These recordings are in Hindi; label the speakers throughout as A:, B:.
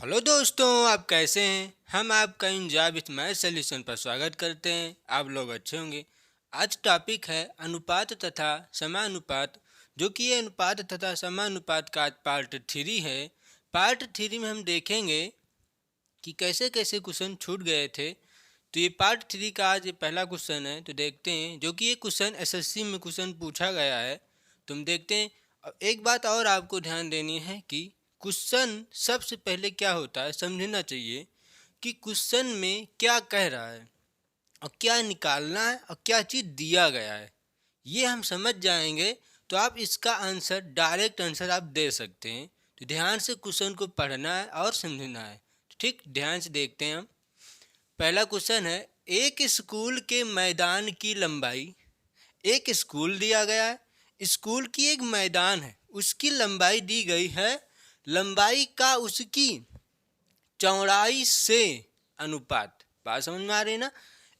A: हेलो दोस्तों, आप कैसे हैं। हम आपका इंजॉय विथ मैथ सोल्यूशन पर स्वागत करते हैं। आप लोग अच्छे होंगे। आज टॉपिक है अनुपात तथा समानुपात, जो कि ये अनुपात तथा समानुपात का आज पार्ट 3 है। पार्ट 3 में हम देखेंगे कि कैसे कैसे क्वेश्चन छूट गए थे। तो ये पार्ट 3 का आज ये पहला क्वेश्चन है, तो देखते हैं। जो कि ये क्वेश्चन एसएससी में क्वेश्चन पूछा गया है। तुम देखते हैं। अब एक बात और आपको ध्यान देनी है कि क्वेश्चन सबसे पहले क्या होता है समझना चाहिए कि क्वेश्चन में क्या कह रहा है और क्या निकालना है और क्या चीज़ दिया गया है। ये हम समझ जाएंगे तो आप इसका आंसर डायरेक्ट आंसर आप दे सकते हैं। तो ध्यान से क्वेश्चन को पढ़ना है और समझना है। ठीक, ध्यान से देखते हैं हम। पहला क्वेश्चन है, एक स्कूल के मैदान की लंबाई। एक स्कूल दिया गया है, स्कूल की एक मैदान है, उसकी लंबाई दी गई है। लंबाई का उसकी चौड़ाई से अनुपात। बात समझ में आ रही ना।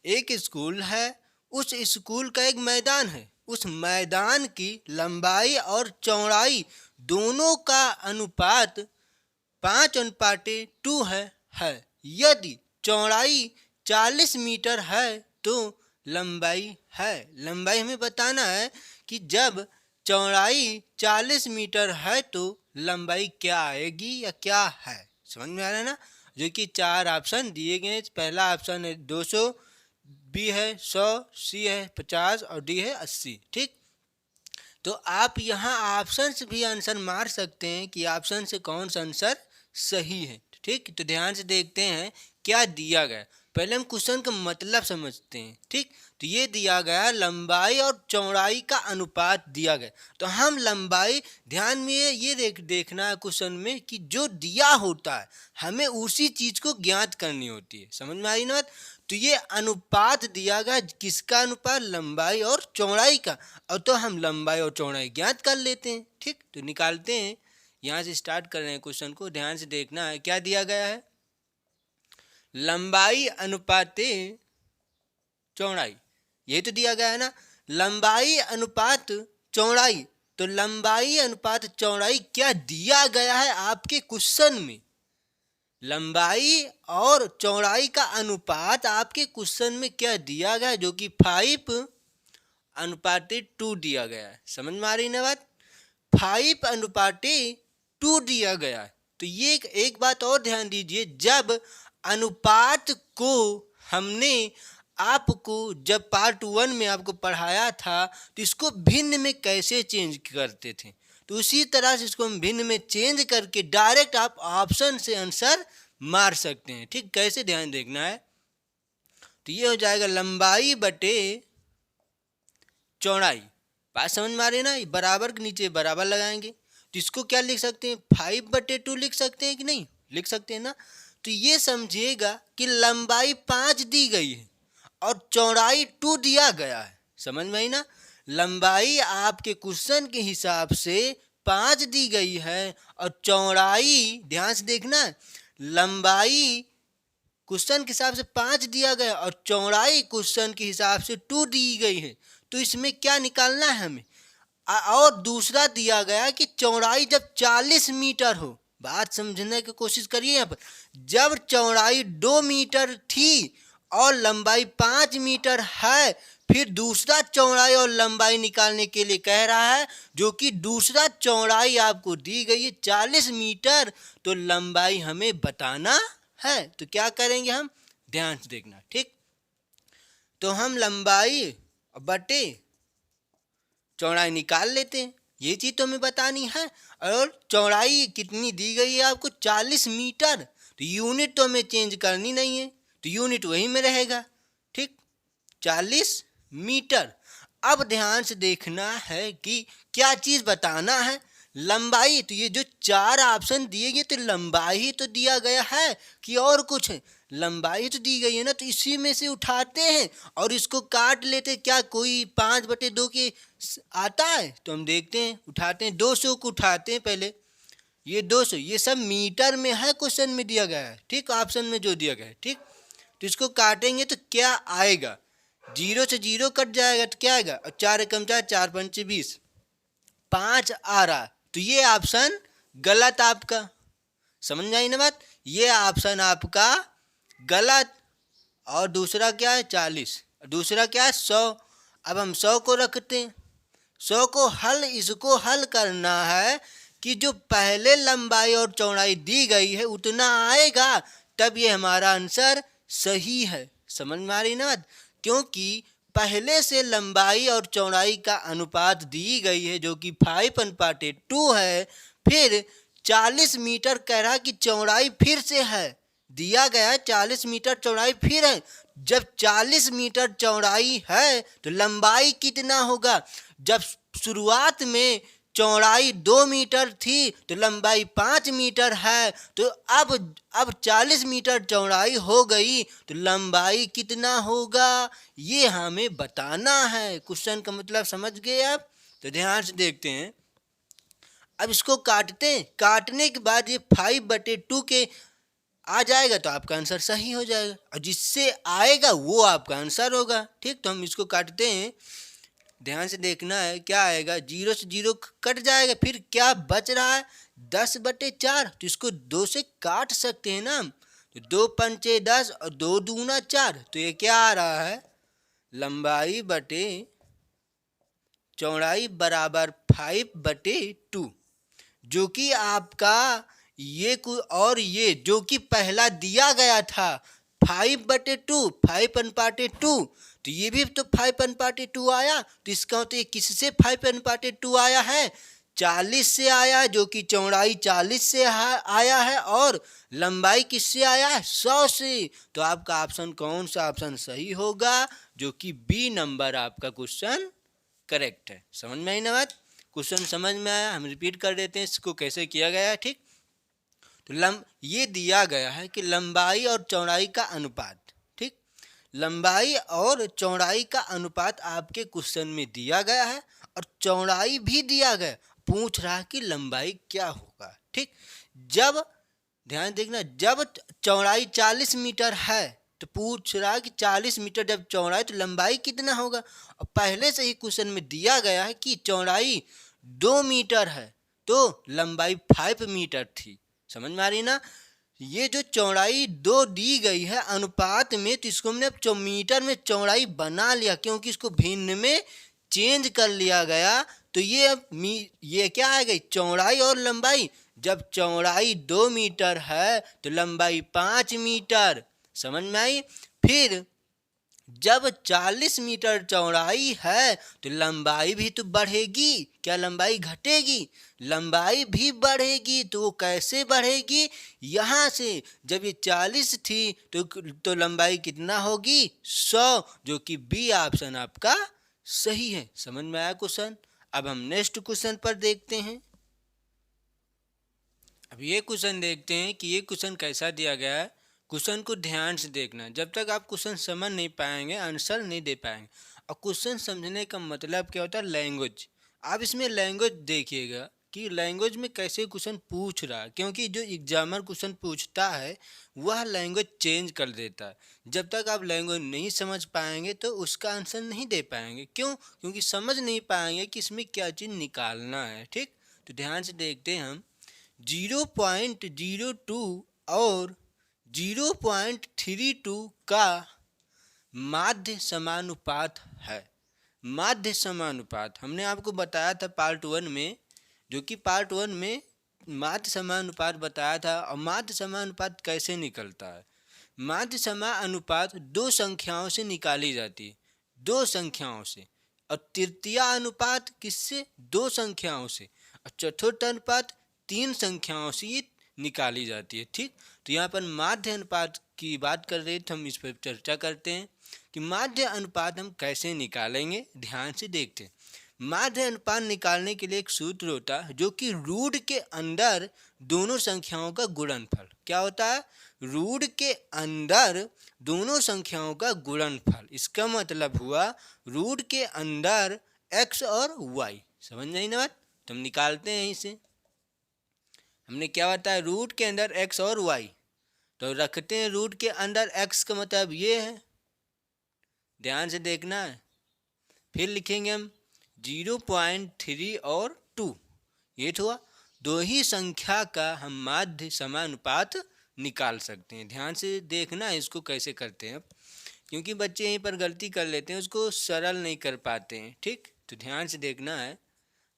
A: एक स्कूल है, उस स्कूल का एक मैदान है, उस मैदान की लंबाई और चौड़ाई दोनों का अनुपात 5:2 है। यदि चौड़ाई 40 मीटर है तो लंबाई है। लंबाई हमें बताना है कि जब चौड़ाई 40 मीटर है तो लंबाई क्या आएगी या क्या है। समझ में आ रहा है ना। जो कि 4 ऑप्शन दिए गए हैं। पहला ऑप्शन है 200, बी है 100, सी है 50 और डी है 80। ठीक, तो आप यहाँ ऑप्शन से भी आंसर मार सकते हैं कि ऑप्शन से कौन सा आंसर सही है। ठीक, तो ध्यान से देखते हैं क्या दिया गया। पहले हम क्वेश्चन का मतलब समझते हैं। ठीक, तो ये दिया गया लंबाई और चौड़ाई का अनुपात दिया गया। तो हम लंबाई ध्यान में ये देखना है क्वेश्चन में कि जो दिया होता है हमें उसी चीज को ज्ञात करनी होती है। समझ में आई ना बात। तो ये अनुपात दिया गया, किसका अनुपात, लंबाई और चौड़ाई का। और तो हम लंबाई और चौड़ाई ज्ञात कर लेते हैं। ठीक, तो निकालते हैं। यहाँ से स्टार्ट कर रहे हैं क्वेश्चन को। ध्यान से देखना है क्या दिया गया है। लंबाई अनुपाते चौड़ाई, यही तो दिया गया है ना। लंबाई अनुपात चौड़ाई। तो लंबाई अनुपात चौड़ाई क्या दिया गया है आपके क्वेश्चन में। लंबाई और चौड़ाई का अनुपात आपके क्वेश्चन में क्या दिया गया है, जो कि 5:2 दिया गया है। समझ में आ रही ना बात। 5:2 दिया गया है। तो ये एक बात और ध्यान दीजिए, जब अनुपात को हमने आपको जब पार्ट 1 में आपको पढ़ाया था तो इसको भिन्न में कैसे चेंज करते थे, तो उसी तरह से इसको हम भिन्न में चेंज करके डायरेक्ट आप ऑप्शन से आंसर मार सकते हैं। ठीक, कैसे ध्यान देखना है। तो ये हो जाएगा लंबाई बटे चौड़ाई। बात समझ में आ रही है ना। बराबर के नीचे बराबर लगाएंगे तो इसको क्या लिख सकते हैं, 5/2 लिख सकते हैं कि नहीं, लिख सकते हैं ना। तो ये समझिएगा कि लंबाई 5 दी गई है और चौड़ाई 2 दिया गया है। समझ में आई ना। लंबाई आपके क्वेश्चन के हिसाब से 5 दी गई है और चौड़ाई, ध्यान से देखना, लंबाई क्वेश्चन के हिसाब से 5 दिया गया और चौड़ाई क्वेश्चन के हिसाब से 2 दी गई है। तो इसमें क्या निकालना है हमें। और दूसरा दिया गया कि चौड़ाई जब 40 मीटर हो। बात समझने की कोशिश करिए यहाँ पर। जब चौड़ाई 2 मीटर थी और लंबाई 5 मीटर है, फिर दूसरा चौड़ाई और लंबाई निकालने के लिए कह रहा है, जो कि दूसरा चौड़ाई आपको दी गई है 40 मीटर, तो लंबाई हमें बताना है। तो क्या करेंगे हम, ध्यान से देखना। ठीक, तो हम लंबाई बटे चौड़ाई निकाल लेते हैं। ये चीज़ तो हमें बतानी है। और चौड़ाई कितनी दी गई है आपको, 40 मीटर। तो यूनिट तो हमें चेंज करनी नहीं है, तो यूनिट वही में रहेगा। ठीक, 40 मीटर। अब ध्यान से देखना है कि क्या चीज़ बताना है। लंबाई, तो ये जो 4 ऑप्शन दिए गए तो लंबाई ही तो दिया गया है कि और कुछ है। लंबाई तो दी गई है ना, तो इसी में से उठाते हैं और इसको काट लेते। क्या कोई 5/2 के आता है, तो हम देखते हैं, उठाते हैं 200 को उठाते हैं पहले। ये 200, ये सब मीटर में है, क्वेश्चन में दिया गया है। ठीक, ऑप्शन में जो दिया गया है। ठीक, तो इसको काटेंगे तो क्या आएगा, 0 से 0 कट जाएगा तो क्या आएगा, और 4 एकम 4, 4×5 20, 5 आ रहा। तो ये ऑप्शन गलत आपका। समझ में आई ना बात। ये ऑप्शन आपका गलत। और दूसरा क्या है 40, दूसरा क्या है 100। अब हम 100 को रखते हैं। 100 को हल, इसको हल करना है कि जो पहले लंबाई और चौड़ाई दी गई है उतना आएगा, तब ये हमारा आंसर सही है। समझ में आ रही ना बात। क्योंकि पहले से लंबाई और चौड़ाई का अनुपात दी गई है जो कि 5:2 है। फिर 40 मीटर कह रहा कि चौड़ाई फिर से है, दिया गया है 40 मीटर चौड़ाई फिर है। जब 40 मीटर चौड़ाई है तो लंबाई कितना होगा। जब शुरुआत में चौड़ाई 2 मीटर थी तो लंबाई 5 मीटर है, तो अब 40 मीटर चौड़ाई हो गई तो लंबाई कितना होगा, ये हमें बताना है। क्वेश्चन का मतलब समझ गए आप। तो ध्यान से देखते हैं। अब इसको काटते हैं, काटने के बाद ये 5/2 के आ जाएगा तो आपका आंसर सही हो जाएगा, और जिससे आएगा वो आपका आंसर होगा। ठीक, तो हम इसको काटते हैं। ध्यान से देखना है क्या आएगा। 0 से 0 कट जाएगा, फिर क्या बच रहा है 10/4। तो इसको 2 से काट सकते हैं ना हम। तो 2 पंचे 10 और 2 दूना 4। तो ये क्या आ रहा है, लंबाई बटे चौड़ाई बराबर 5/2, जो कि आपका ये और ये जो कि पहला दिया गया था 5/2, 5/2। तो ये भी तो 5/2 आया। तो इसका मतलब ये किससे 5/2 आया है, 40 से आया है, जो कि चौड़ाई 40 से आया है, और लंबाई किससे आया है 100 से। तो आपका ऑप्शन कौन सा ऑप्शन सही होगा, जो कि बी नंबर आपका क्वेश्चन करेक्ट है। समझ में आई ना बात। क्वेश्चन समझ में आया, हम रिपीट कर देते हैं इसको कैसे किया गया है। ठीक, तो ये दिया गया है कि लंबाई और चौड़ाई का अनुपात। ठीक, लंबाई और चौड़ाई का अनुपात आपके क्वेश्चन में दिया गया है, और चौड़ाई भी दिया गया। पूछ रहा है कि लंबाई क्या होगा। ठीक, जब ध्यान देखना, जब चौड़ाई 40 मीटर है तो पूछ रहा है कि 40 मीटर जब चौड़ाई तो लंबाई कितना होगा। और पहले से ही क्वेश्चन में दिया गया है कि चौड़ाई 2 मीटर है तो लंबाई 5 मीटर थी। समझ में आ रही ना। ये जो चौड़ाई 2 दी गई है अनुपात में, तो इसको हमने अब मीटर में चौड़ाई बना लिया, क्योंकि इसको भिन्न में चेंज कर लिया गया। तो ये क्या आ गई, चौड़ाई और लंबाई। जब चौड़ाई 2 मीटर है तो लंबाई 5 मीटर। समझ में आई। फिर जब 40 मीटर चौड़ाई है तो लंबाई भी तो बढ़ेगी, क्या लंबाई घटेगी, लंबाई भी बढ़ेगी। तो वो कैसे बढ़ेगी, यहाँ से जब ये 40 थी तो लंबाई कितना होगी 100, जो कि बी ऑप्शन आपका सही है। समझ में आया क्वेश्चन। अब हम नेक्स्ट क्वेश्चन पर देखते हैं। अब ये क्वेश्चन देखते हैं कि ये क्वेश्चन कैसा दिया गया है। क्वेश्चन को ध्यान से देखना, जब तक आप क्वेश्चन समझ नहीं पाएंगे आंसर नहीं दे पाएंगे। और क्वेश्चन समझने का मतलब क्या होता है, लैंग्वेज। आप इसमें लैंग्वेज देखिएगा कि लैंग्वेज में कैसे क्वेश्चन पूछ रहा है, क्योंकि जो एग्जामर क्वेश्चन पूछता है वह लैंग्वेज चेंज कर देता है। जब तक आप लैंग्वेज नहीं समझ पाएंगे तो उसका आंसर नहीं दे पाएंगे। क्यों, क्योंकि समझ नहीं पाएंगे कि इसमें क्या चीज़ निकालना है। ठीक, तो ध्यान से देखते हैं हम। 0.02 और 0.32 का माध्य समानुपात है। माध्य समानुपात हमने आपको बताया था पार्ट 1 में, जो कि पार्ट 1 में माध्य समानुपात बताया था। और माध्य समानुपात कैसे निकलता है, माध्य समानुपात 2 संख्याओं से निकाली जाती है, 2 संख्याओं से। और तृतीय अनुपात किससे, 2 संख्याओं से। और चतुर्थ अनुपात 3 संख्याओं से ये निकाली जाती है। ठीक, तो यहाँ पर माध्य अनुपात की बात कर रहे थे, हम इस पर चर्चा करते हैं कि माध्य अनुपात हम कैसे निकालेंगे। ध्यान से देखते हैं। माध्य अनुपात निकालने के लिए एक सूत्र होता है, जो कि रूट के अंदर दोनों संख्याओं का गुणनफल। क्या होता है, रूट के अंदर दोनों संख्याओं का गुणनफल। इसका मतलब हुआ रूट के अंदर x और y। समझ नहीं ना बात। तो हम निकालते हैं इसे। हमने क्या बताया, रूट के अंदर x और y। तो रखते हैं रूट के अंदर x का मतलब ये है, ध्यान से देखना है। फिर लिखेंगे हम 0.3 और 2, ये तो हुआ। दो ही संख्या का हम माध्य समानुपात निकाल सकते हैं। ध्यान से देखना इसको कैसे करते हैं, क्योंकि बच्चे यहीं पर गलती कर लेते हैं, उसको सरल नहीं कर पाते हैं। ठीक, तो ध्यान से देखना है।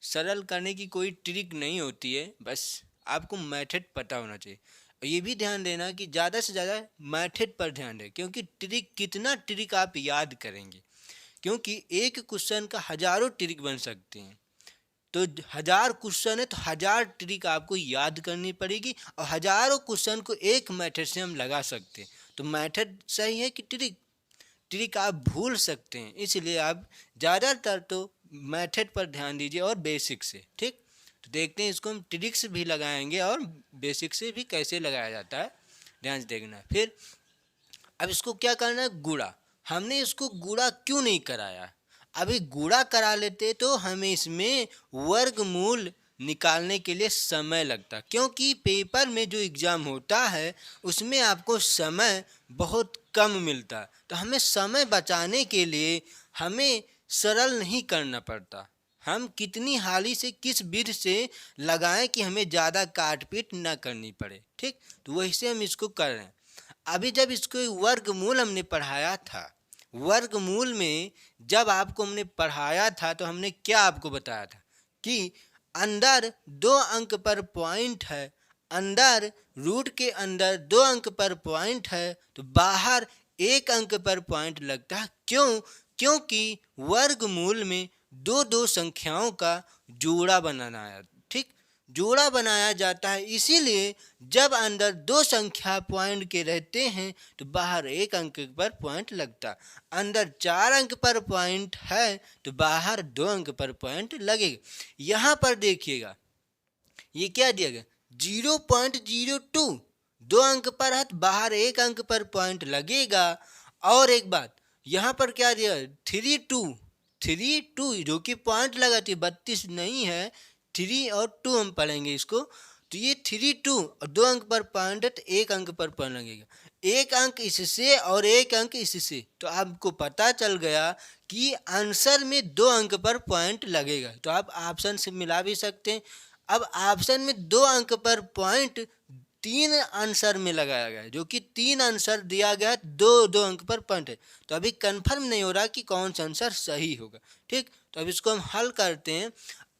A: सरल करने की कोई ट्रिक नहीं होती है, बस आपको मेथड पता होना चाहिए। और ये भी ध्यान देना कि ज़्यादा से ज़्यादा मेथड पर ध्यान दें, क्योंकि ट्रिक कितना ट्रिक आप याद करेंगे, क्योंकि एक क्वेश्चन का हजारों ट्रिक बन सकते हैं। तो 1000 क्वेश्चन है तो 1000 ट्रिक आपको याद करनी पड़ेगी, और हजारों क्वेश्चन को एक मेथड से हम लगा सकते हैं। तो मेथड सही है कि ट्रिक? ट्रिक आप भूल सकते हैं, इसलिए आप ज़्यादातर तो मेथड पर ध्यान दीजिए और बेसिक से। ठीक, तो देखते हैं इसको हम ट्रिक्स भी लगाएंगे और बेसिक से भी कैसे लगाया जाता है, ध्यान से देखना है। फिर अब इसको क्या करना है, गुणा। हमने इसको गुणा क्यों नहीं कराया? अभी गुणा करा लेते तो हमें इसमें वर्गमूल निकालने के लिए समय लगता, क्योंकि पेपर में जो एग्ज़ाम होता है उसमें आपको समय बहुत कम मिलता। तो हमें समय बचाने के लिए हमें सरल नहीं करना पड़ता। हम कितनी हाली से किस विधि से लगाएं कि हमें ज़्यादा काट पीट ना करनी पड़े। ठीक, तो वही से हम इसको कर रहे हैं। अभी जब इसको वर्गमूल हमने पढ़ाया था, वर्गमूल में जब आपको हमने पढ़ाया था तो हमने क्या आपको बताया था कि अंदर 2 अंक पर पॉइंट है, अंदर रूट के अंदर 2 अंक पर पॉइंट है, तो बाहर 1 अंक पर पॉइंट लगता है। क्यों? क्योंकि वर्गमूल में दो दो संख्याओं का जोड़ा बनाना है। ठीक, जोड़ा बनाया जाता है, इसीलिए जब अंदर 2 संख्या पॉइंट के रहते हैं तो बाहर 1 अंक पर पॉइंट लगता। अंदर 4 अंक पर पॉइंट है तो बाहर 2 अंक पर पॉइंट लगेगा। यहाँ पर देखिएगा, ये क्या दिया गया, 0.02, 2 अंक पर है तो बाहर 1 अंक पर पॉइंट लगेगा। और एक बात, यहाँ पर क्या दिया, 32 जो कि पॉइंट लगाती है, 32 नहीं है, 3 और 2 हम पढ़ेंगे इसको। तो ये 32 और 2 अंक पर पॉइंट है तो 1 अंक पर पॉइंट लगेगा, 1 अंक इससे और 1 अंक इससे। तो आपको पता चल गया कि आंसर में 2 अंक पर पॉइंट लगेगा। तो आप ऑप्शन से मिला भी सकते हैं। अब ऑप्शन में 2 अंक पर पॉइंट 3 आंसर में लगाया गया है, जो कि 3 आंसर दिया गया है, 2 अंक पर पॉइंट है। तो अभी कंफर्म नहीं हो रहा कि कौन सा आंसर सही होगा। ठीक, तो अब इसको हम हल करते हैं।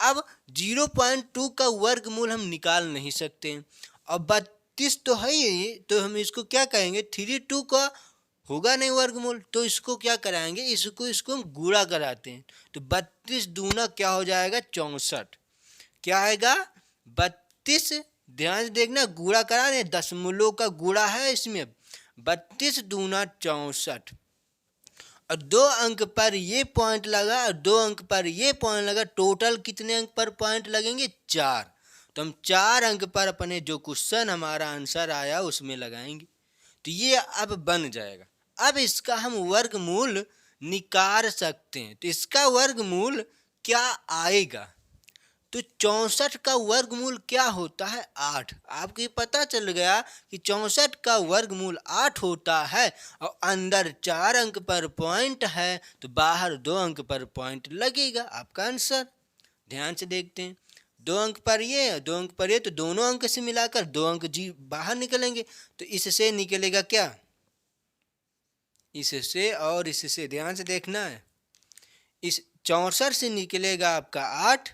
A: अब 0.2 का वर्गमूल हम निकाल नहीं सकते हैं, और 32 तो है ही, तो हम इसको क्या कहेंगे, 32 का होगा नहीं वर्गमूल, तो इसको क्या कराएंगे, इसको हम गुणा कराते हैं। तो 32 दूना क्या हो जाएगा, 64। क्या आएगा, 32, ध्यान से देखना, गुणा करा रहे, दशमलव का गुणा है इसमें, 32 दूना 64, और 2 अंक पर ये पॉइंट लगा और 2 अंक पर ये पॉइंट लगा, टोटल कितने अंक पर पॉइंट लगेंगे, 4। तो हम 4 अंक पर अपने जो क्वेश्चन हमारा आंसर आया उसमें लगाएंगे। तो ये अब बन जाएगा। अब इसका हम वर्गमूल निकाल सकते हैं। तो इसका वर्गमूल क्या आएगा, तो 64 का वर्गमूल क्या होता है, 8। आपको ये पता चल गया कि 64 का वर्गमूल 8 होता है, और अंदर 4 अंक पर पॉइंट है तो बाहर 2 अंक पर पॉइंट लगेगा, आपका आंसर। ध्यान से देखते हैं, 2 अंक पर ये, 2 अंक पर ये, तो दोनों अंक से मिलाकर 2 अंक जी बाहर निकलेंगे। तो इससे निकलेगा क्या, इससे और इससे, ध्यान से देखना है, इस 64 से निकलेगा आपका 8,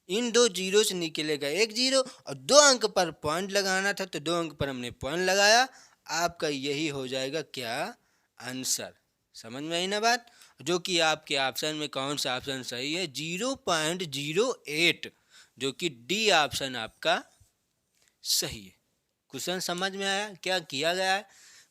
A: इन 2 जीरो से निकलेगा 1 जीरो, और 2 अंक पर पॉइंट लगाना था तो 2 अंक पर हमने पॉइंट लगाया। आपका यही हो जाएगा क्या, आंसर। समझ में आई ना बात, जो कि आपके ऑप्शन में कौन सा ऑप्शन सही है, 0.08, जो कि डी ऑप्शन आपका सही है। क्वेश्चन समझ में आया क्या किया गया है।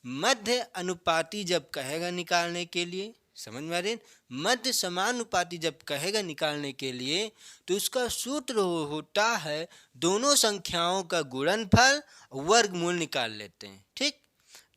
A: मध्य अनुपाती जब कहेगा निकालने के लिए, समझ में आ रही है, मध्य समानुपाती जब कहेगा निकालने के लिए तो उसका सूत्र होता है, दोनों संख्याओं का गुणनफल, वर्गमूल निकाल लेते हैं। ठीक,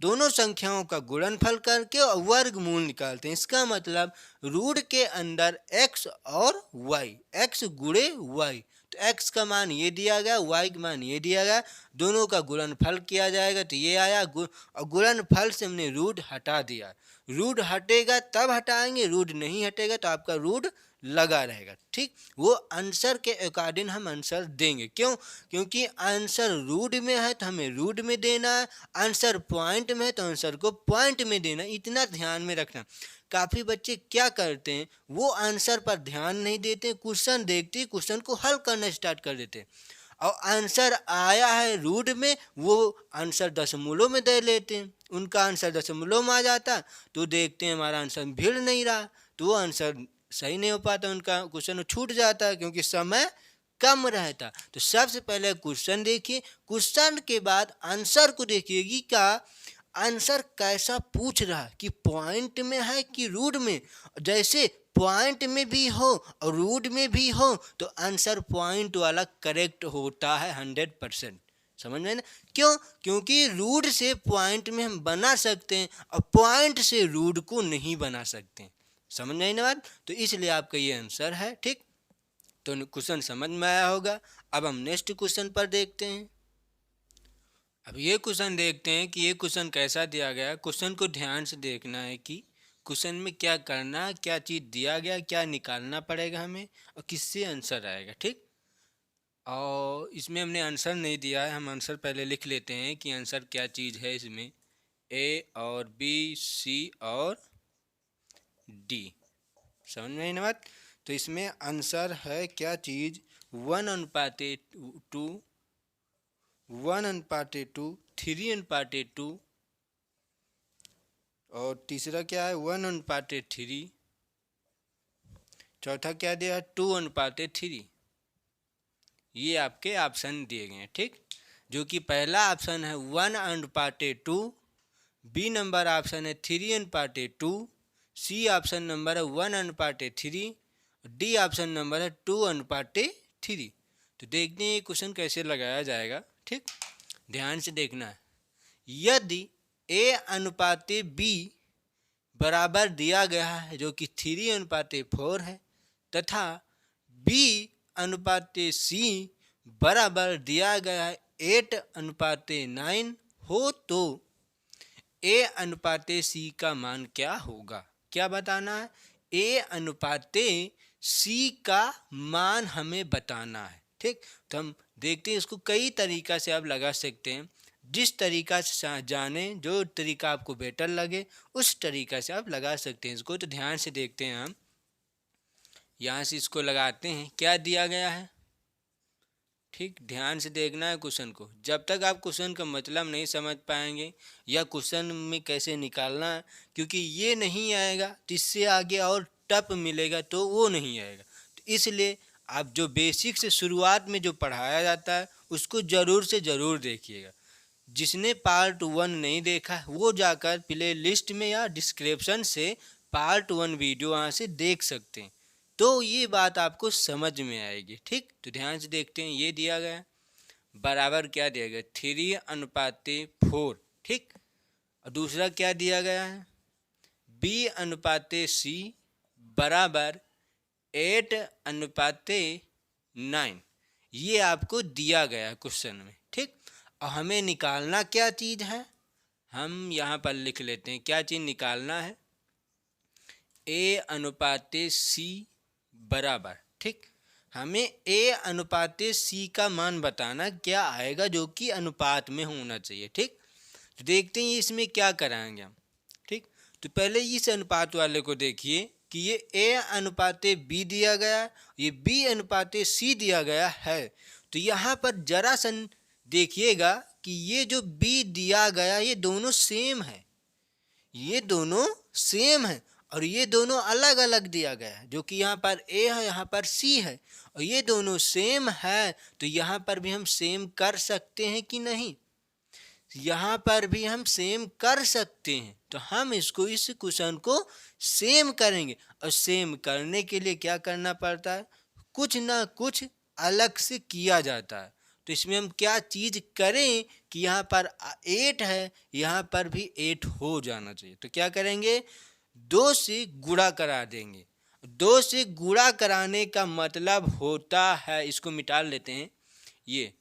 A: दोनों संख्याओं का गुणनफल करके और वर्गमूल निकालते हैं। इसका मतलब रूट के अंदर x और y, x गुणे y, तो x का मान ये दिया गया, y का मान ये दिया गया, दोनों का गुणनफल किया जाएगा तो ये आया, और गुणनफल से हमने रूट हटा दिया। रूट हटेगा तब हटाएंगे, रूट नहीं हटेगा तो आपका रूट लगा रहेगा। ठीक, वो आंसर के अकॉर्डिंग हम आंसर देंगे। क्यों? क्योंकि आंसर रूट में है तो हमें रूट में देना है, आंसर पॉइंट में है तो आंसर को पॉइंट में देना। इतना ध्यान में रखना। काफ़ी बच्चे क्या करते हैं, वो आंसर पर ध्यान नहीं देते, क्वेश्चन देखते ही क्वेश्चन को हल करना स्टार्ट कर देते हैं, और आंसर आया है रूट में, वो आंसर दशमलव में दे लेते हैं। उनका आंसर दशमलव में आ जाता तो देखते हैं हमारा आंसर भिड़ नहीं रहा, तो वो आंसर सही नहीं हो पाता, उनका क्वेश्चन छूट जाता है क्योंकि समय कम रहता। तो सबसे पहले क्वेश्चन देखिए, क्वेश्चन के बाद आंसर को देखिए कि क्या आंसर कैसा पूछ रहा है, कि पॉइंट में है कि रूट में। जैसे पॉइंट में भी हो और रूट में भी हो तो आंसर पॉइंट वाला करेक्ट होता है 100%। समझ में ना? क्यों? क्योंकि रूट से पॉइंट में हम बना सकते हैं और पॉइंट से रूट को नहीं बना सकते। समझ में आई ना बात? तो इसलिए आपका ये आंसर है। ठीक, तो क्वेश्चन समझ में आया होगा। अब हम नेक्स्ट क्वेश्चन पर देखते हैं। अब ये क्वेश्चन देखते हैं कि ये क्वेश्चन कैसा दिया गया। क्वेश्चन को ध्यान से देखना है कि क्वेश्चन में क्या करना, क्या चीज़ दिया गया, क्या निकालना पड़ेगा हमें और किससे आंसर आएगा। ठीक, और इसमें हमने आंसर नहीं दिया है, हम आंसर पहले लिख लेते हैं कि आंसर क्या चीज़ है इसमें। ए और बी, सी और डी। समझ में आई ना बात? तो इसमें आंसर है क्या चीज़, 1:2, 1:2, 3:2, और तीसरा क्या है 1:3, चौथा क्या दिया है 2:3। ये आपके ऑप्शन दिए गए हैं। ठीक, जो कि पहला ऑप्शन है 1:2, बी नंबर ऑप्शन है 3:2, सी ऑप्शन नंबर है 1:3, डी ऑप्शन नंबर है 2:3। तो देखते हैं ये क्वेश्चन कैसे लगाया जाएगा। ठीक, ध्यान से देखना है। यदि A/B बराबर दिया गया है जो कि 3:4 है, तथा B/C बराबर दिया गया है 8:9 हो, तो A/C का मान क्या होगा? क्या बताना है? A/C का मान हमें बताना है। ठीक, तो हम देखते हैं इसको कई तरीका से आप लगा सकते हैं। जिस तरीका से जाने, जो तरीका आपको बेटर लगे, उस तरीका से आप लगा सकते हैं इसको। तो ध्यान से देखते हैं हम, यहाँ से इसको लगाते हैं। क्या दिया गया है? ठीक, ध्यान से देखना है क्वेश्चन को। जब तक आप क्वेश्चन का मतलब नहीं समझ पाएंगे या क्वेश्चन में कैसे निकालना है, क्योंकि ये नहीं आएगा तो इससे आगे और टप मिलेगा तो वो नहीं आएगा। तो इसलिए आप जो बेसिक से शुरुआत में जो पढ़ाया जाता है उसको ज़रूर से ज़रूर देखिएगा। जिसने पार्ट 1 नहीं देखा है वो जाकर प्ले लिस्ट में या डिस्क्रिप्शन से पार्ट 1 वीडियो वहाँ से देख सकते हैं, तो ये बात आपको समझ में आएगी। ठीक, तो ध्यान से देखते हैं। ये दिया गया बराबर क्या दिया गया 3:4। ठीक, और दूसरा क्या दिया गया है B/C बराबर 8:9। ये आपको दिया गया क्वेश्चन में। ठीक, और हमें निकालना क्या चीज़ है, हम यहाँ पर लिख लेते हैं क्या चीज़ निकालना है। A/C बराबर, ठीक, हमें A/C का मान बताना क्या आएगा जो कि अनुपात में होना चाहिए। ठीक, तो देखते हैं इसमें क्या कराएंगे हम। ठीक, तो पहले इस अनुपात वाले को देखिए कि ये A/B दिया गया, ये B/C दिया गया है। तो यहाँ पर जरा सा देखिएगा कि ये जो B दिया गया ये दोनों सेम है, ये दोनों सेम है, और ये दोनों अलग अलग दिया गया है, जो कि यहाँ पर A है, यहाँ पर C है, और ये दोनों सेम है। तो यहाँ पर भी हम सेम कर सकते हैं कि नहीं? यहाँ पर भी हम सेम कर सकते हैं। तो हम इसको, इस क्वेश्चन को सेम करेंगे, और सेम करने के लिए क्या करना पड़ता है, कुछ ना कुछ अलग से किया जाता है। तो इसमें हम क्या चीज़ करें कि यहाँ पर 8 है, यहाँ पर भी 8 हो जाना चाहिए। तो क्या करेंगे, 2 से गुणा करा देंगे। 2 से गुणा कराने का मतलब होता है, इसको मिटा लेते हैं, ये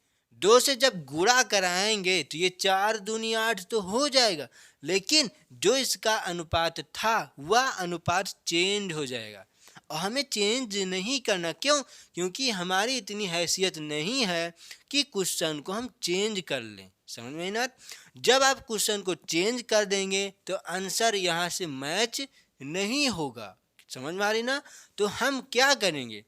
A: 2 से जब गुणा कराएंगे तो ये 4 दूनी 8 तो हो जाएगा, लेकिन जो इसका अनुपात था वह अनुपात चेंज हो जाएगा, और हमें चेंज नहीं करना। क्यों? क्योंकि हमारी इतनी हैसियत नहीं है कि क्वेश्चन को हम चेंज कर लें। समझ में ना? जब आप क्वेश्चन को चेंज कर देंगे तो आंसर यहाँ से मैच नहीं होगा। समझ में आ रही ना? तो हम क्या करेंगे,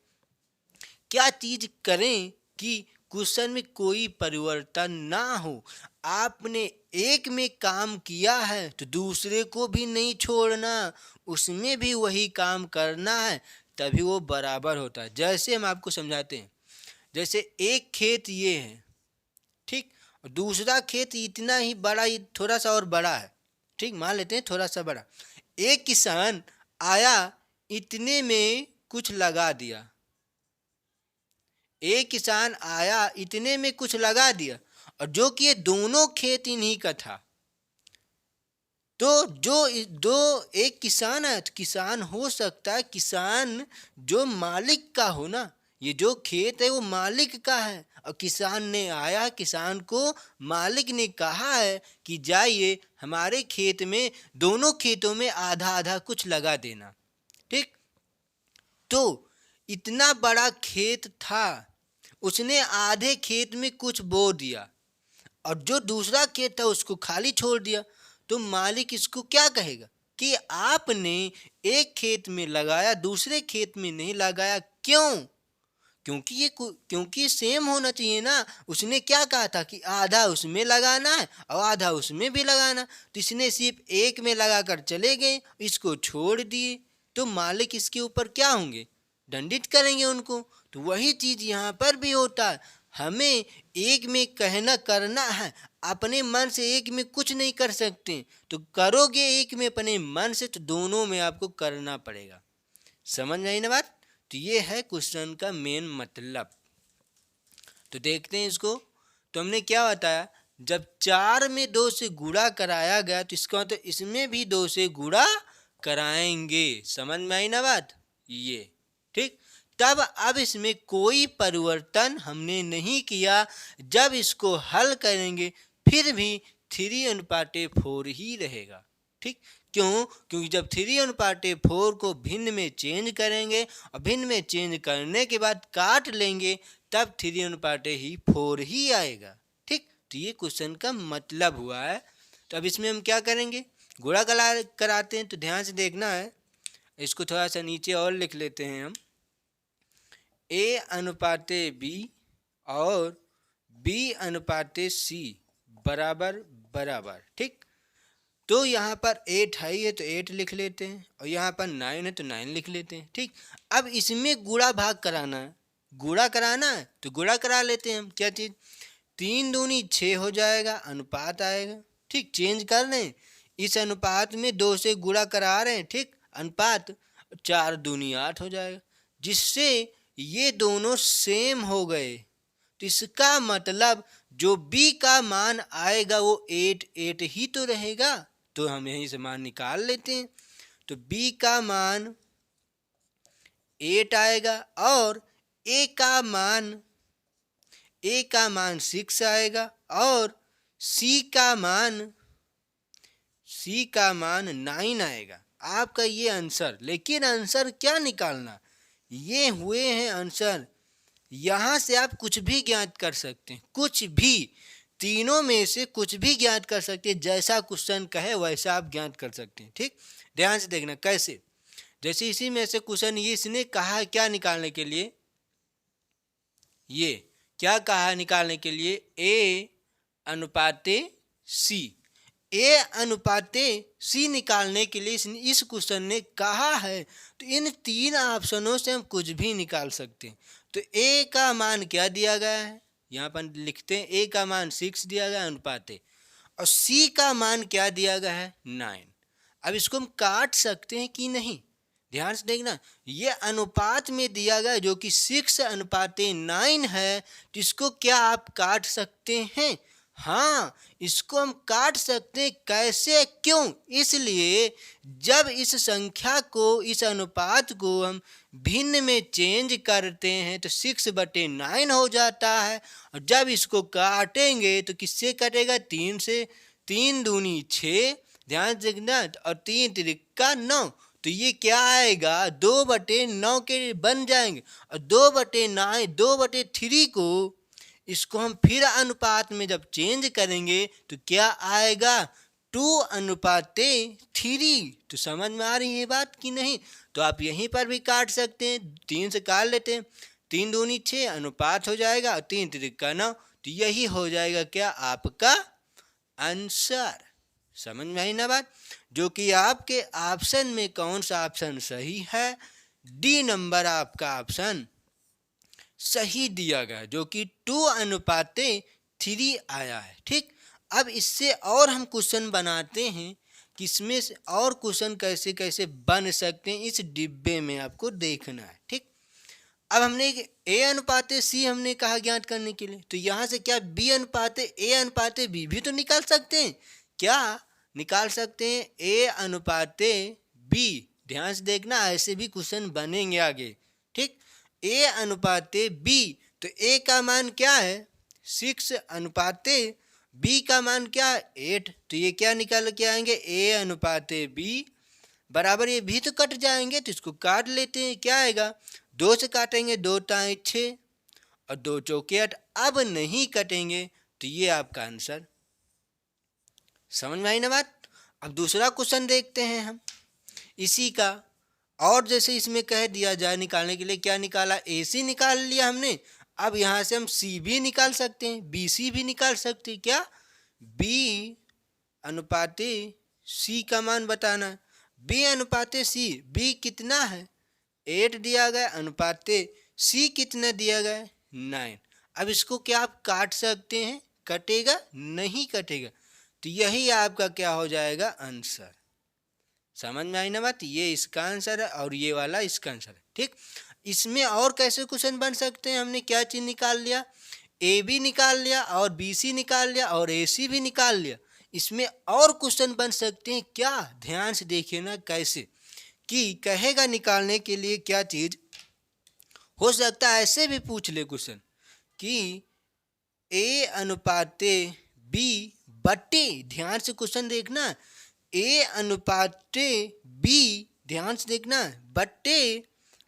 A: क्या चीज करें कि क्वेश्चन में कोई परिवर्तन ना हो। आपने एक में काम किया है तो दूसरे को भी नहीं छोड़ना, उसमें भी वही काम करना है, तभी वो बराबर होता है। जैसे हम आपको समझाते हैं, जैसे एक खेत ये है, ठीक, और दूसरा खेत इतना ही बड़ा, थोड़ा सा और बड़ा है, ठीक, मान लेते हैं थोड़ा सा बड़ा। एक किसान आया, इतने में कुछ लगा दिया, एक किसान आया इतने में कुछ लगा दिया, और जो कि ये दोनों खेत इन्हीं का था। तो एक किसान है, तो किसान हो सकता है, किसान जो मालिक का हो ना, ये जो खेत है वो मालिक का है, और किसान ने आया, किसान को मालिक ने कहा है कि जाइए हमारे खेत में, दोनों खेतों में आधा आधा कुछ लगा देना, ठीक। तो इतना बड़ा खेत था, उसने आधे खेत में कुछ बो दिया और जो दूसरा खेत था उसको खाली छोड़ दिया। तो मालिक इसको क्या कहेगा कि आपने एक खेत में लगाया, दूसरे खेत में नहीं लगाया। क्यों? क्योंकि सेम होना चाहिए ना। उसने क्या कहा था कि आधा उसमें लगाना है और आधा उसमें भी लगाना, तो इसने सिर्फ एक में लगाकर चले गए, इसको छोड़ दिए, तो मालिक इसके ऊपर क्या होंगे, दंडित करेंगे उनको। तो वही चीज यहाँ पर भी होता है, हमें एक में कहना करना है, अपने मन से एक में कुछ नहीं कर सकते, तो करोगे एक में अपने मन से, तो दोनों में आपको करना पड़ेगा। समझ में आई ना बात? तो ये है क्वेश्चन का मेन मतलब। तो देखते हैं इसको। तो हमने क्या बताया, जब 4 में 2 से गुणा कराया गया तो इसका मतलब इसमें भी 2 से गुणा कराएंगे। समझ में आई ना बात? ये ठीक। तब अब इसमें कोई परिवर्तन हमने नहीं किया, जब इसको हल करेंगे फिर भी 3:4 ही रहेगा, ठीक। क्यों? क्योंकि जब 3:4 को भिन्न में चेंज करेंगे और भिन्न में चेंज करने के बाद काट लेंगे, तब 3:4 ही आएगा, ठीक। तो ये क्वेश्चन का मतलब हुआ है। तो अब इसमें हम क्या करेंगे, गुणा कराते हैं। तो ध्यान से देखना है, इसको थोड़ा सा नीचे और लिख लेते हैं हम, A/B और B/C बराबर बराबर, ठीक। तो यहाँ पर 8 है तो 8 लिख लेते हैं, और यहाँ पर 9 है तो 9 लिख लेते हैं, ठीक। अब इसमें गुणा भाग कराना है, गुणा कराना है तो गुणा करा लेते हैं हम। क्या चीज़, 3 दूनी 6 हो जाएगा, अनुपात आएगा, ठीक। चेंज कर लें, इस अनुपात में 2 से गुणा करा रहे हैं, ठीक, अनुपात 4 दूनी 8 हो जाएगा, जिससे ये दोनों सेम हो गए। तो इसका मतलब जो B का मान आएगा वो 8 ही तो रहेगा। तो हम यहीं से मान निकाल लेते हैं। तो B का मान 8 आएगा और A का मान 6 आएगा और C का मान 9 आएगा। आपका ये आंसर। लेकिन आंसर क्या निकालना, ये हुए हैं आंसर। यहाँ से आप कुछ भी ज्ञात कर सकते हैं, कुछ भी, तीनों में से कुछ भी ज्ञात कर सकते हैं, जैसा क्वेश्चन कहे वैसा आप ज्ञात कर सकते हैं, ठीक। ध्यान से देखना कैसे, जैसे इसी में से क्वेश्चन ये इसने कहा है क्या निकालने के लिए, ये क्या कहा है निकालने के लिए, A/C, A/C निकालने के लिए इस क्वेश्चन ने कहा है। तो इन 3 ऑप्शनों से हम कुछ भी निकाल सकते हैं। तो A का मान क्या दिया गया है, यहाँ पर लिखते हैं, A का मान 6 दिया गया अनुपात, और C का मान क्या दिया गया है, 9। अब इसको हम काट सकते हैं कि नहीं, ध्यान से देखना, ये अनुपात में दिया गया जो कि 6:9 है, तो इसको क्या आप काट सकते हैं? हाँ, इसको हम काट सकते हैं। कैसे, क्यों? इसलिए जब इस संख्या को, इस अनुपात को हम भिन्न में चेंज करते हैं तो 6/9 हो जाता है, और जब इसको काटेंगे तो किससे कटेगा, 3 से। 3 दूनी 6, ध्यान से देखना, और 3 तिरिका 9, तो ये क्या आएगा, 2/9 के बन जाएंगे। और 2/9 2/3 को इसको हम फिर अनुपात में जब चेंज करेंगे तो क्या आएगा, 2:3। तो समझ में आ रही है बात कि नहीं? तो आप यहीं पर भी काट सकते हैं, 3 से काट लेते हैं, 3 दूनी 6 अनुपात हो जाएगा और 3 त्रिका 9। तो यही हो जाएगा क्या, आपका आंसर। समझ में आई ना बात? जो कि आपके ऑप्शन में कौन सा ऑप्शन सही है, डी नंबर आपका ऑप्शन सही दिया गया, जो कि 2:3 आया है। ठीक, अब इससे और हम क्वेश्चन बनाते हैं कि इसमें से और क्वेश्चन कैसे कैसे बन सकते हैं, इस डिब्बे में आपको देखना है। ठीक, अब हमने A/C हमने कहा ज्ञात करने के लिए, तो यहाँ से क्या B/A/B भी तो निकाल सकते हैं। क्या निकाल सकते हैं? A/B। ध्यान से देखना, ऐसे भी क्वेश्चन बनेंगे आगे। ठीक, A/B, तो A का मान क्या है 6/B का मान क्या है 8। तो ये क्या निकाल के आएंगे, A/B बराबर, ये भी तो कट जाएंगे, तो इसको काट लेते हैं। क्या आएगा, 2 से काटेंगे, 2 टाई 6 और 2 चौके 8। अब नहीं कटेंगे, तो ये आपका आंसर। समझ में आई ना बात? अब दूसरा क्वेश्चन देखते हैं हम इसी का। और जैसे इसमें कह दिया जाए निकालने के लिए, क्या निकाला, AC निकाल लिया हमने। अब यहाँ से हम CB निकाल सकते हैं, BC भी निकाल सकते हैं। क्या, B/C का मान बताना है। B/C, B कितना है 8 दिया गया, अनुपात C कितना दिया गया 9। अब इसको क्या आप काट सकते हैं, कटेगा नहीं कटेगा, तो यही आपका क्या हो जाएगा, आंसर। समझ में आई ना बात? ये इसका आंसर है और ये वाला इसका आंसर है। ठीक, इसमें और कैसे क्वेश्चन बन सकते हैं, हमने क्या चीज निकाल लिया, AB निकाल लिया और BC निकाल लिया और AC भी निकाल लिया। इसमें और क्वेश्चन बन सकते हैं क्या, ध्यान से देखिए ना कैसे, कि कहेगा निकालने के लिए क्या चीज हो सकता है। ऐसे भी पूछ ले क्वेश्चन कि A/B बटे, ध्यान से क्वेश्चन देखना, A/B, ध्यान से देखना, बटे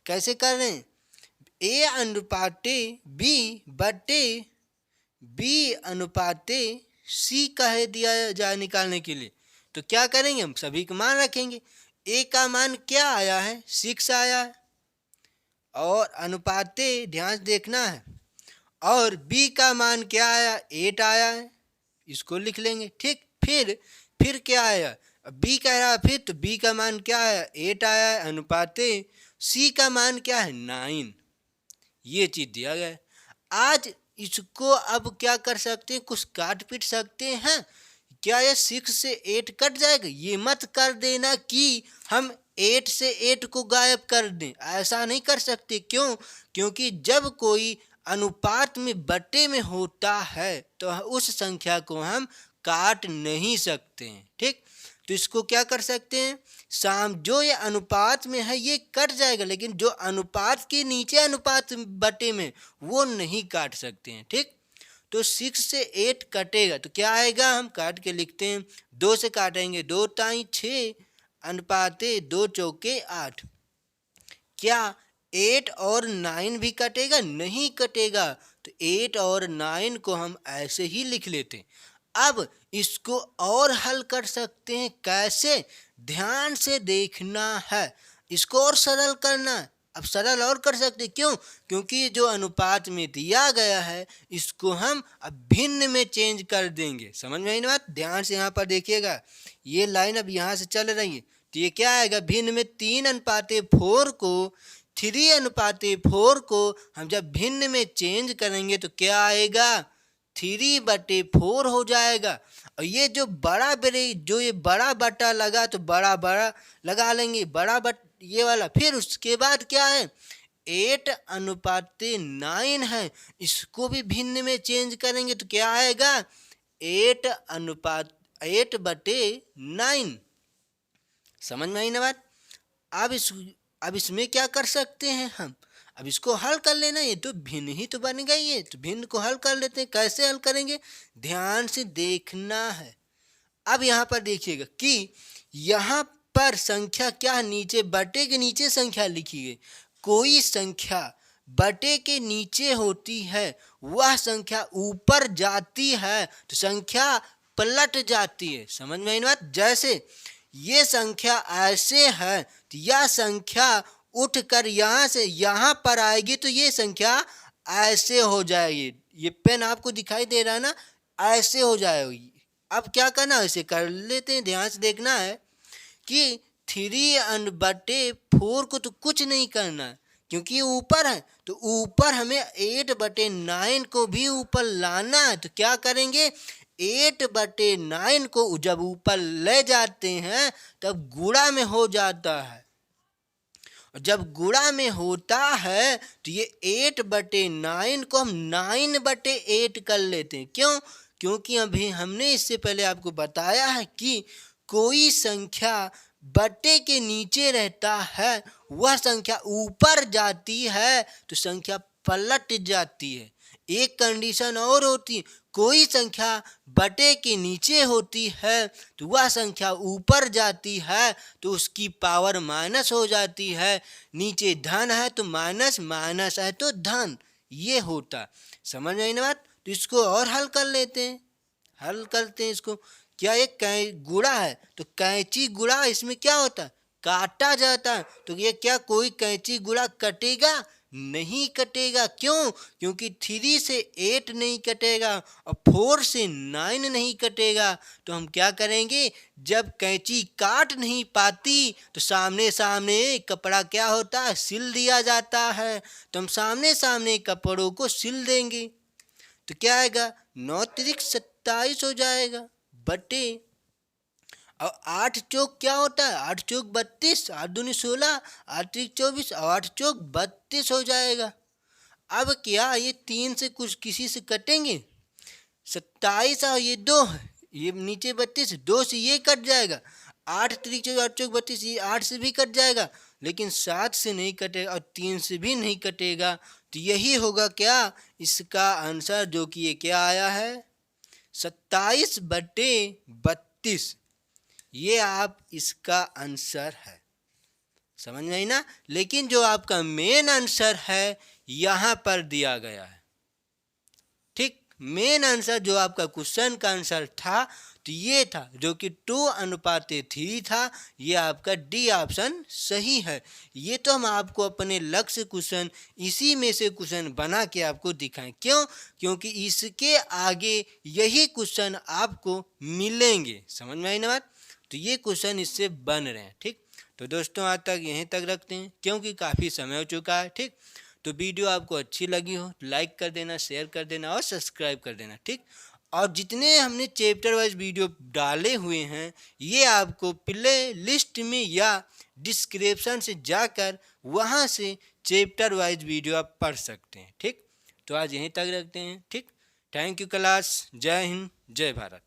A: कैसे कर रहे हैं, A/B बटे B/C कहे दिया जाए निकालने के लिए। तो क्या करेंगे, हम सभी का मान रखेंगे। A का मान क्या आया है 6 आया है, और अनुपाते ध्यान से देखना है, और B का मान क्या आया 8 आया है, इसको लिख लेंगे। ठीक, फिर क्या आया, B कह रहा है फिर, तो B का मान क्या है 8 आया है, अनुपाते C का मान क्या है 9। ये चीज दिया गया है। आज इसको अब क्या कर सकते हैं, कुछ काट पीट सकते हैं। क्या ये 6 से 8 कट जाएगा, ये मत कर देना कि हम 8 से 8 को गायब कर दें, ऐसा नहीं कर सकते। क्यों? क्योंकि जब कोई अनुपात में बटे में होता है तो उस संख्या को हम काट नहीं सकते हैं। ठीक, तो इसको क्या कर सकते हैं, जो ये अनुपात में है ये कट जाएगा, लेकिन जो अनुपात के नीचे अनुपात बटे में वो नहीं काट सकते हैं। ठीक, तो 6 से 8 कटेगा तो क्या आएगा, हम काट के लिखते हैं, 2 से काटेंगे, 2 टाई 6 अनुपाते 2 चौके 8। क्या 8 और 9 भी कटेगा? नहीं कटेगा। तो 8 और 9 को हम ऐसे ही लिख लेते हैं। अब इसको और हल कर सकते हैं, कैसे, ध्यान से देखना है, इसको और सरल करना है। अब सरल और कर सकते, क्यों? क्योंकि जो अनुपात में दिया गया है इसको हम अब भिन्न में चेंज कर देंगे। समझ में आई ना बात? ध्यान से यहाँ पर देखिएगा, ये लाइन अब यहाँ से चल रही है, तो ये क्या आएगा, भिन्न में 3:4 को 3:4 को हम जब भिन्न में चेंज करेंगे तो क्या आएगा, 3/4 हो जाएगा। और ये जो ये बड़ा बटा लगा तो बड़ा लगा लेंगे, ये वाला। फिर उसके बाद क्या है, 8:9 है, इसको भी भिन्न में चेंज करेंगे तो क्या आएगा, 8/9। समझ में आई ना बात? अब इसमें क्या कर सकते हैं हम, अब इसको हल कर लेना, ये तो भिन्न ही तो बन गई है, तो भिन्न को हल कर लेते हैं। कैसे हल करेंगे, ध्यान से देखना है। अब यहाँ पर देखिएगा कि यहाँ पर संख्या क्या नीचे बटे के नीचे संख्या लिखी गई। कोई संख्या बटे के नीचे होती है वह संख्या ऊपर जाती है तो संख्या पलट जाती है। समझ में आई ना बात। जैसे ये संख्या ऐसे है तो यह संख्या उठकर यहाँ से यहाँ पर आएगी तो ये संख्या ऐसे हो जाएगी। ये पेन आपको दिखाई दे रहा है ना, ऐसे हो जाएगी। अब क्या करना है, इसे कर लेते हैं। ध्यान से देखना है कि 3/4 को तो कुछ नहीं करना है क्योंकि ऊपर है, तो ऊपर हमें 8/9 को भी ऊपर लाना है। तो क्या करेंगे, 8/9 को जब ऊपर ले जाते हैं तब गुणा में हो जाता है, और जब गुणा में होता है तो ये 8/9 को हम 9/8 कर लेते हैं। क्यों? क्योंकि अभी हमने इससे पहले आपको बताया है कि कोई संख्या बटे के नीचे रहता है वह संख्या ऊपर जाती है तो संख्या पलट जाती है। एक कंडीशन और होती है, कोई संख्या बटे के नीचे होती है तो वह संख्या ऊपर जाती है तो उसकी पावर माइनस हो जाती है। नीचे धन है तो माइनस, माइनस है तो धन, ये होता। समझ में आई ना बात। तो इसको और हल कर लेते हैं, हल करते हैं इसको। क्या एक गुणा है तो कैंची गुणा, इसमें क्या होता है, काटा जाता है। तो ये क्या कोई कैंची गुणा कटेगा? नहीं कटेगा। क्यों? क्योंकि 3 से 8 नहीं कटेगा और 4 से 9 नहीं कटेगा। तो हम क्या करेंगे, जब कैंची काट नहीं पाती तो सामने सामने कपड़ा क्या होता है, सिल दिया जाता है। तो हम सामने सामने कपड़ों को सिल देंगे तो क्या आएगा, 9 त्रिक 27 हो जाएगा बटे, और 8 चौक क्या होता है, 8 चौक 32, 8 दूनी 16, 8 त्रिक 24 और 8 चौक 32 हो जाएगा। अब क्या ये 3 से कुछ किसी से कटेंगे, 27 और ये 2, ये नीचे 32, 2 से ये कट जाएगा। 8 त्रिक 24, 8 चौक 32, ये 8 से भी कट जाएगा, लेकिन 7 से नहीं कटेगा और 3 से भी नहीं कटेगा। तो यही होगा क्या, इसका आंसर, जो कि ये क्या आया है, 27/32। ये आप इसका आंसर है। समझ में आई ना। लेकिन जो आपका मेन आंसर है यहाँ पर दिया गया है। ठीक, मेन आंसर जो आपका क्वेश्चन का आंसर था तो ये था, जो कि 2:3 था। ये आपका डी ऑप्शन सही है। ये तो हम आपको अपने लक्ष्य क्वेश्चन इसी में से क्वेश्चन बना के आपको दिखाएं। क्यों? क्योंकि इसके आगे यही क्वेश्चन आपको मिलेंगे। समझ में आई ना बात। तो ये क्वेश्चन इससे बन रहे हैं। ठीक, तो दोस्तों आज तक यहीं तक रखते हैं क्योंकि काफ़ी समय हो चुका है। ठीक, तो वीडियो आपको अच्छी लगी हो लाइक कर देना, शेयर कर देना और सब्सक्राइब कर देना। ठीक, और जितने हमने चैप्टर वाइज वीडियो डाले हुए हैं ये आपको प्ले लिस्ट में या डिस्क्रिप्शन से जाकर वहाँ से चैप्टर वाइज वीडियो आप पढ़ सकते हैं। ठीक, तो आज यहीं तक रखते हैं। ठीक, थैंक यू क्लास। जय हिंद, जय भारत।